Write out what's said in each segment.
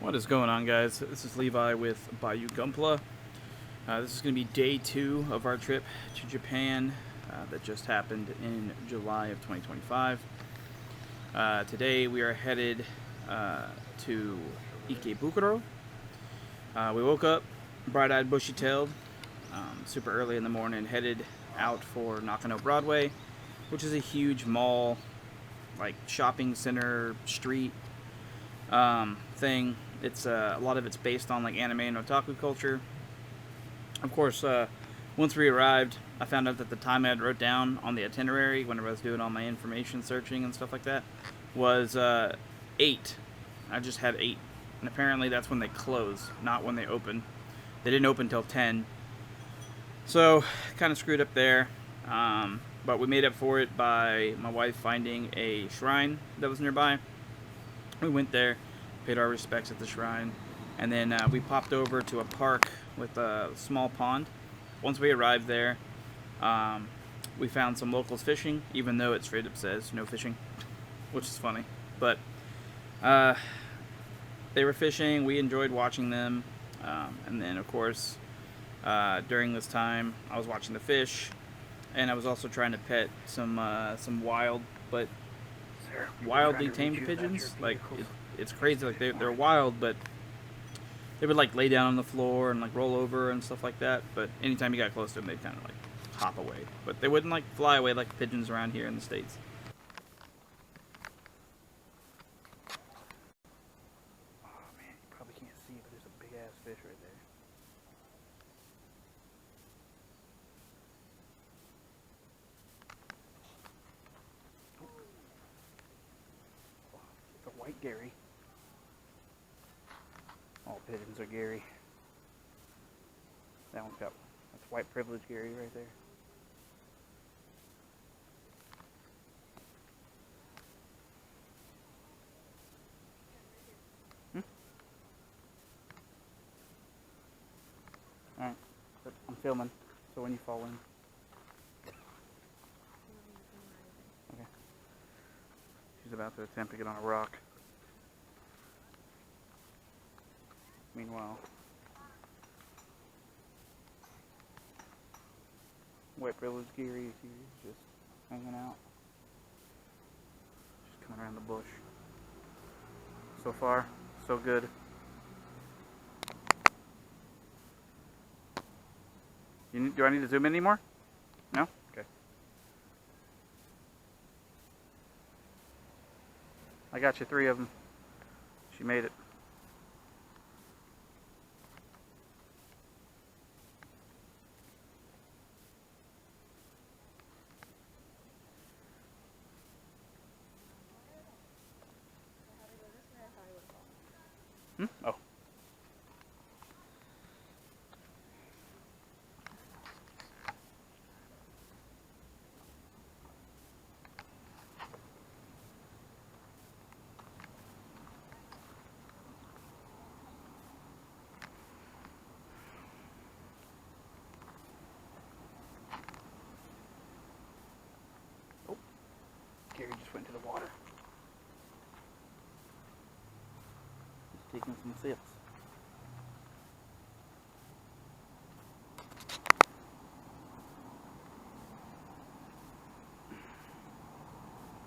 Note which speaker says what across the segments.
Speaker 1: What is going on, guys? This is Levi with Bayou Gumpla. This is going to be day 2 of our trip to Japan that just happened in July of 2025. Today we are headed to Ikebukuro. We woke up bright-eyed, bushy-tailed, super early in the morning, headed out for Nakano Broadway, which is a huge mall, like shopping center, street thing. It's a lot of it's based on like anime and otaku culture. Of course, once we arrived, I found out that the time I had wrote down on the itinerary whenever I was doing all my information searching and stuff like that was 8. I just had 8, and apparently that's when they close, not when they open. They didn't open till 10, so kind of screwed up there. But we made up for it by my wife finding a shrine that was nearby. We went there, paid our respects at the shrine, and then we popped over to a park with a small pond. Once we arrived there, we found some locals fishing, even though it straight up says no fishing, which is funny. But they were fishing, we enjoyed watching them, and then of course during this time I was watching the fish, and I was also trying to pet some wild but wildly tamed pigeons. Like it's crazy. Like they're wild, but they would like lay down on the floor and like roll over and stuff like that. But anytime you got close to them, they'd kind of like hop away. But they wouldn't like fly away like pigeons around here in the States. Oh man, you probably can't see, but there's a big ass fish right there. It's a white Gary. All pigeons are Gary. That one's got, that's white privilege Gary right there. Alright, but I'm filming, so when you fall in. Okay. She's about to attempt to get on a rock. Meanwhile, white privilege Gary is here, just hanging out. Just coming around the bush. So far, so good. Do I need to zoom in anymore? No? Okay. I got you 3 of them. She made it. Oh. Oh. Gary just went into the water. He's taking some sips.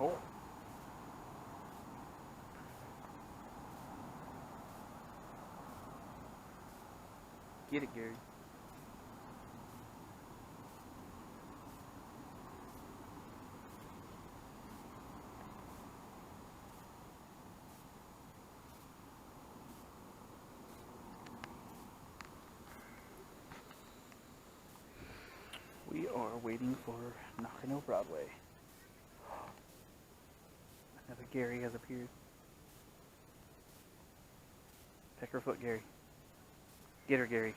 Speaker 1: Oh. Get it, Gary. We are waiting for Nakano Broadway. Another Gary has appeared. Peck her foot, Gary. Get her, Gary.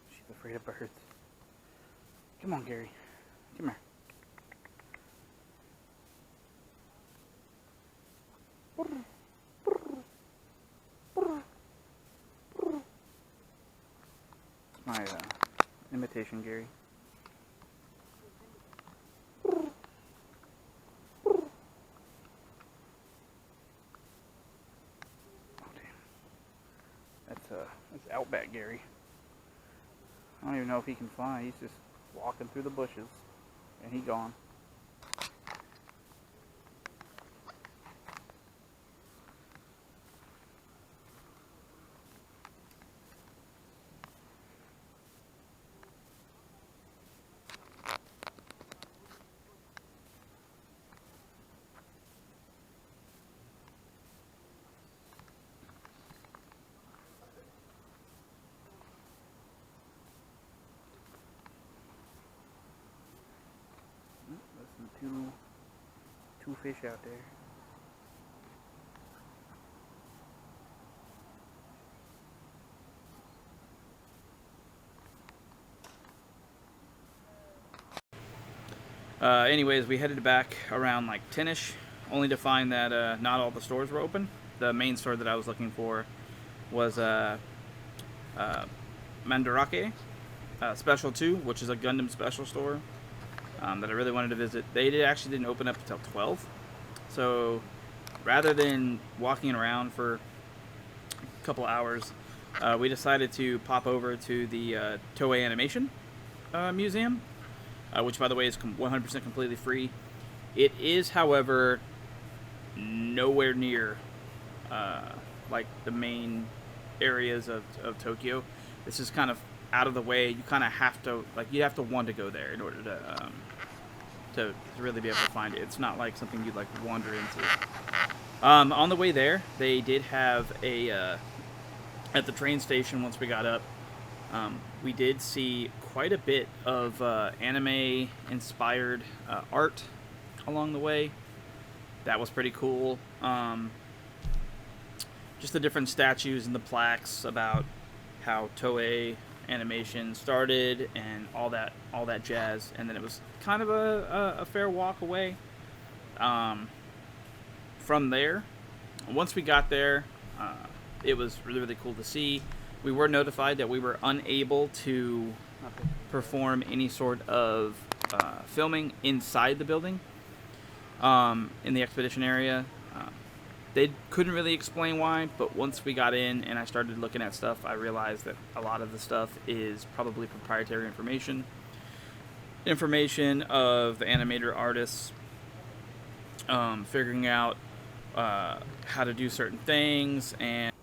Speaker 1: She's afraid of birds. Come on, Gary. Come here. My imitation Gary. That's Outback Gary. I don't even know if he can fly. He's just walking through the bushes. And he gone. There's two fish out there. Anyways, we headed back around like 10ish, only to find that not all the stores were open. The main store that I was looking for was Mandarake Special 2, which is a Gundam special store that I really wanted to visit. They actually didn't open up until 12. So rather than walking around for a couple hours, we decided to pop over to the Toei Animation Museum, which, by the way, is 100% completely free. It is, however, nowhere near like the main areas of Tokyo. This is kind of out of the way. You kind of have to, like, you have to want to go there in order to really be able to find it. It's not like something you'd like wander into. On the way there, they did have a at the train station. Once we got up, we did see quite a bit of anime inspired art along the way. That was pretty cool. Just the different statues and the plaques about how Toei Animation started and all that jazz. And then it was kind of a fair walk away. From there, once we got there, it was really, really cool to see. We were notified that we were unable to perform any sort of filming inside the building in the expedition area. They couldn't really explain why, but once we got in and I started looking at stuff, I realized that a lot of the stuff is probably proprietary information of the animator artists, figuring out how to do certain things. And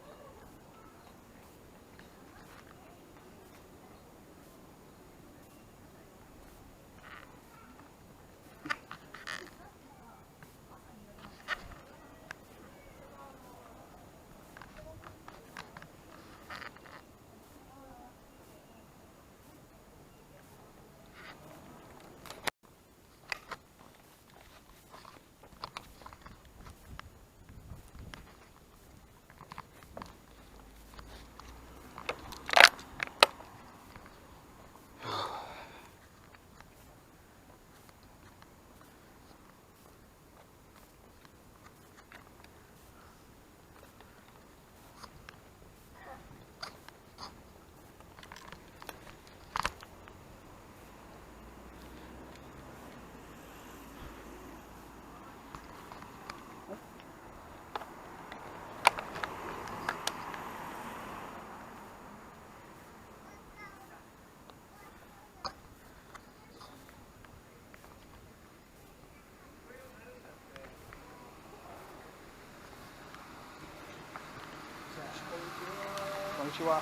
Speaker 1: konnichiwa.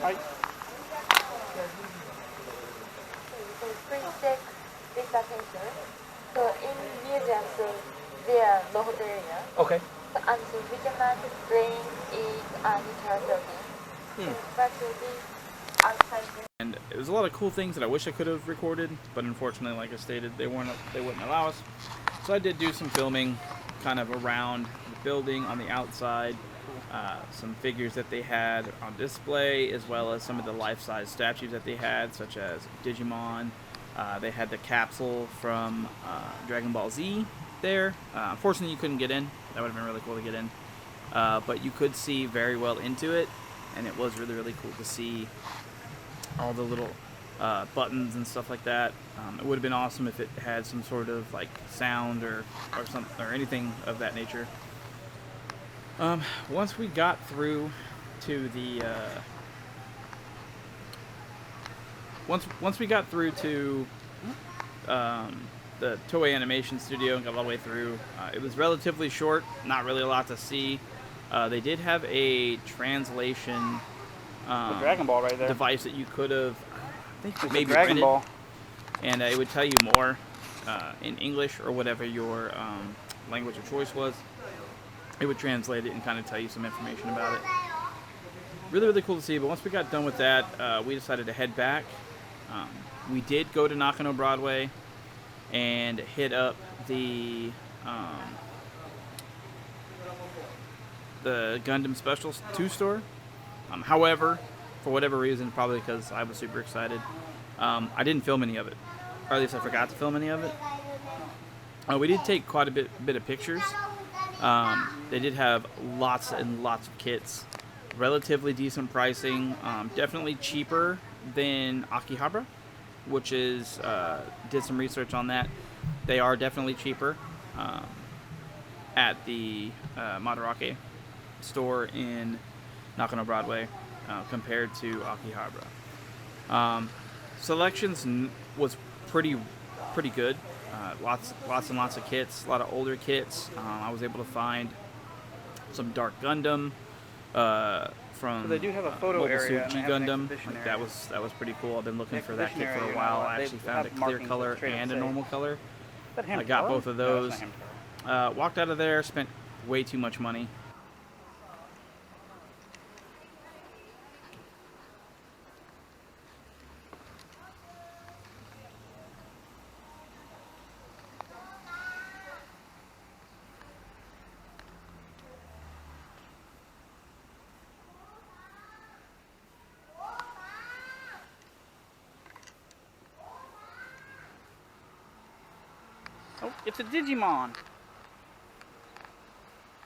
Speaker 1: Hi.
Speaker 2: So please check this attention. So in museums, there are no hotel area.
Speaker 1: Okay.
Speaker 2: And so we cannot bring in natural building. But this outside.
Speaker 1: And it was a lot of cool things that I wish I could have recorded, but unfortunately, like I stated, they wouldn't allow us. So I did do some filming kind of around the building on the outside, some figures that they had on display, as well as some of the life-size statues that they had, such as Digimon. They had the capsule from Dragon Ball Z there. Unfortunately, you couldn't get in. That would have been really cool to get in. But you could see very well into it, and it was really, really cool to see all the little buttons and stuff like that. It would have been awesome if it had some sort of like sound or anything of that nature. Once we got through to the once we got through to the Toei Animation Studio and got all the way through, it was relatively short. Not really a lot to see. They did have a translation
Speaker 3: Dragonball right there.
Speaker 1: device that you could have, I think, maybe
Speaker 3: Dragon
Speaker 1: rented,
Speaker 3: Ball.
Speaker 1: and it would tell you more in English or whatever your language of choice was. It would translate it and kind of tell you some information about it. Really, really cool to see. But once we got done with that, we decided to head back. We did go to Nakano Broadway and hit up the Gundam Special 2 store. However, for whatever reason, probably because I was super excited, I didn't film any of it. Or at least I forgot to film any of it. We did take quite a bit of pictures. They did have lots and lots of kits. Relatively decent pricing. Definitely cheaper than Akihabara, which is, did some research on that. They are definitely cheaper at the Mandarake store in Nakano Broadway compared to Akihabara. Selections was pretty good. Lots and lots of kits, a lot of older kits. I was able to find some Dark Gundam from
Speaker 3: So they do have a photo area.
Speaker 1: G
Speaker 3: And they have an
Speaker 1: Gundam.
Speaker 3: exhibition
Speaker 1: Like,
Speaker 3: area.
Speaker 1: that was pretty cool. I've been looking for that
Speaker 3: Exhibition
Speaker 1: kit for
Speaker 3: area,
Speaker 1: a while.
Speaker 3: you know,
Speaker 1: I
Speaker 3: they
Speaker 1: actually found a
Speaker 3: have
Speaker 1: clear
Speaker 3: markings
Speaker 1: color
Speaker 3: that straight up
Speaker 1: and a
Speaker 3: say-
Speaker 1: normal color.
Speaker 3: Is that Hamtaro?
Speaker 1: I got both of
Speaker 3: No,
Speaker 1: those.
Speaker 3: it's not Hamtaro.
Speaker 1: Walked out of there, spent way too much money.
Speaker 3: Oh, it's a Digimon.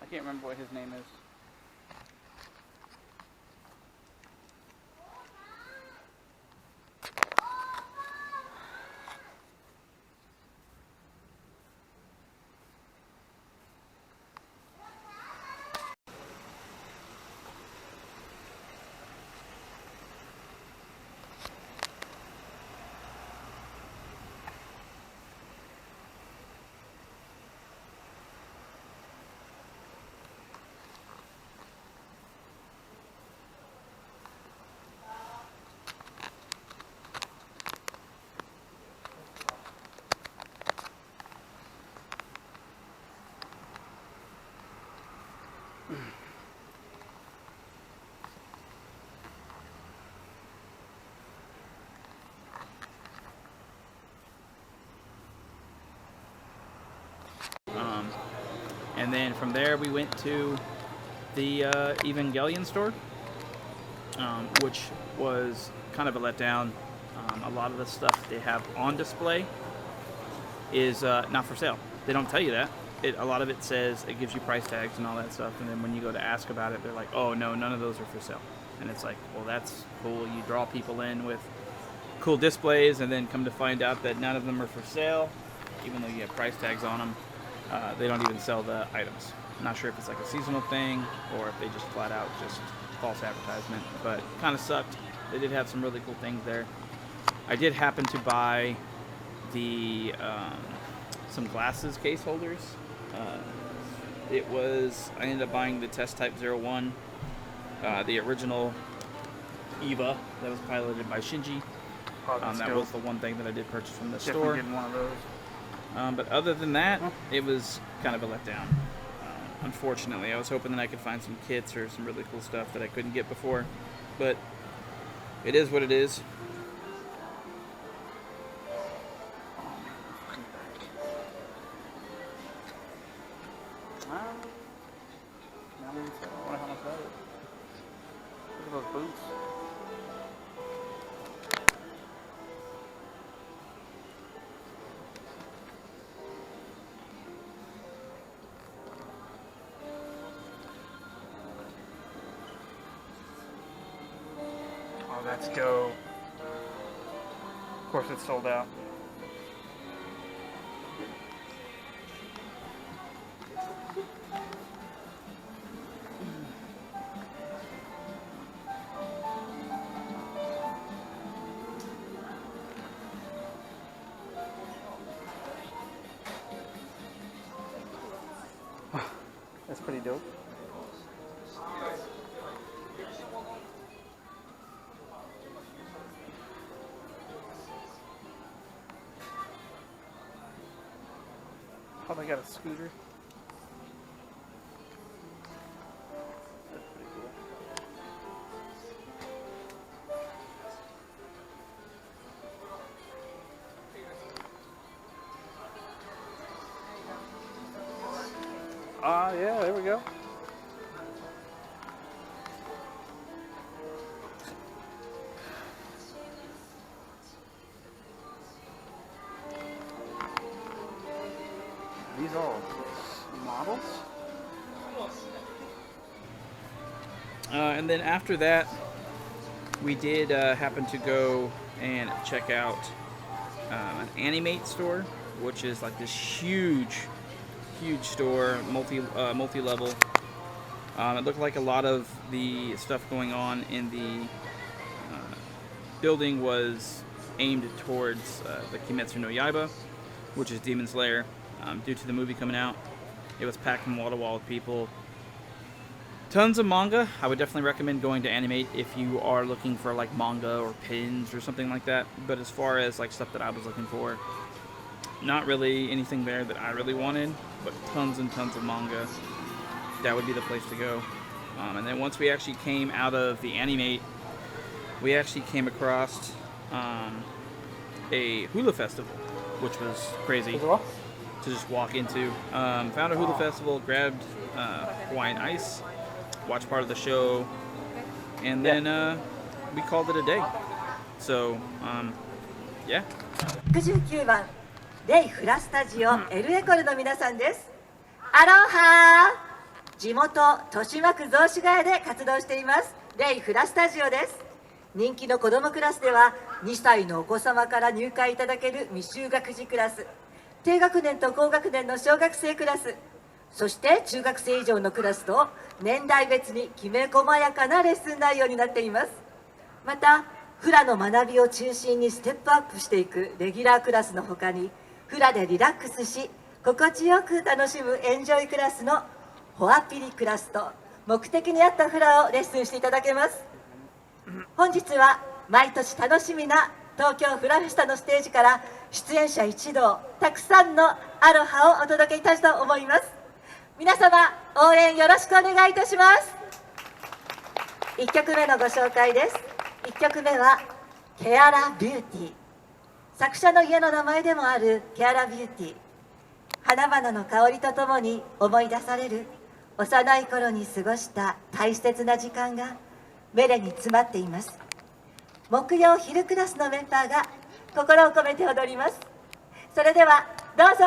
Speaker 3: I can't remember what his name is. And then from there we went to the Evangelion store, which was kind of a letdown. A lot of the stuff they have on display is not for sale. They don't tell you that. A lot of it says, it gives you price tags and all that stuff, and then when you go to ask about it, they're like, oh no, none of those are for sale. And it's like, well, that's cool. You draw people in with cool displays, and then come to find out that none of them are for sale, even though you have price tags on them. They don't even sell the items. I'm not sure if it's like a seasonal thing or if they just flat out just false advertisement, but kind of sucked. They did have some really cool things there. I did happen to buy the some glasses case holders. I ended up buying the Test Type 01, the original Eva that was piloted by Shinji. Oh, that's
Speaker 1: that
Speaker 3: dope.
Speaker 1: was the one thing that I did purchase from the
Speaker 3: Definitely
Speaker 1: store.
Speaker 3: getting one of those.
Speaker 1: But other than that, it was kind of a letdown. Unfortunately, I was hoping that I could find some kits or some really cool stuff that I couldn't get before, but it is what it is.
Speaker 3: I wonder how much that is. Look at those boots. Oh, let's go.
Speaker 1: Of course, it's sold out. That's pretty dope. Oh, they got a scooter. That's pretty cool. Yeah, there we go. These all models? And then after that, we did happen to go and check out an Animate store, which is like this huge store, multi-level. It looked like a lot of the stuff going on in the building was aimed towards the Kimetsu no Yaiba, which is Demon Slayer. Due to the movie coming out, it was packed from wall to wall with people. Tons of manga. I would definitely recommend going to Animate if you are looking for like manga or pins or something like that. But as far as like stuff that I was looking for, not really anything there that I really wanted, but tons and tons of manga. That would be the place to go. And then once we actually came out of the Animate, we actually came across a Hula festival, which was crazy to just walk into. Found a Hula festival, grabbed Hawaiian ice, watched part of the show, and then we called it a day. So, yeah.
Speaker 4: 69番レイフラスタジオエルエコルの皆さんです。アロハー。地元豊島区雑司ヶ谷で活動していますレイフラスタジオです。人気の子どもクラスでは2歳のお子様から入会いただける未就学児クラス、低学年と高学年の小学生クラス、そして中学生以上のクラスと年代別にきめ細やかなレッスン内容になっています。またフラの学びを中心にステップアップしていくレギュラークラスのほかに、フラでリラックスし心地よく楽しむエンジョイクラスのホアピリクラスと目的に合ったフラをレッスンしていただけます。本日は毎年楽しみな東京フラフェスタのステージから出演者一同たくさんのアロハをお届けいたしたと思います。皆様応援よろしくお願いいたします。1曲目のご紹介です。1曲目はケアラビューティー。作者の家の名前でもあるケアラビューティー。花々の香りとともに思い出される幼い頃に過ごした大切な時間がメレに詰まっています。木曜昼クラスのメンバーが心を込めて踊ります。それではどうぞ。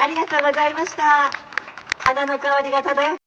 Speaker 4: ありがとうございました。花の香りが漂って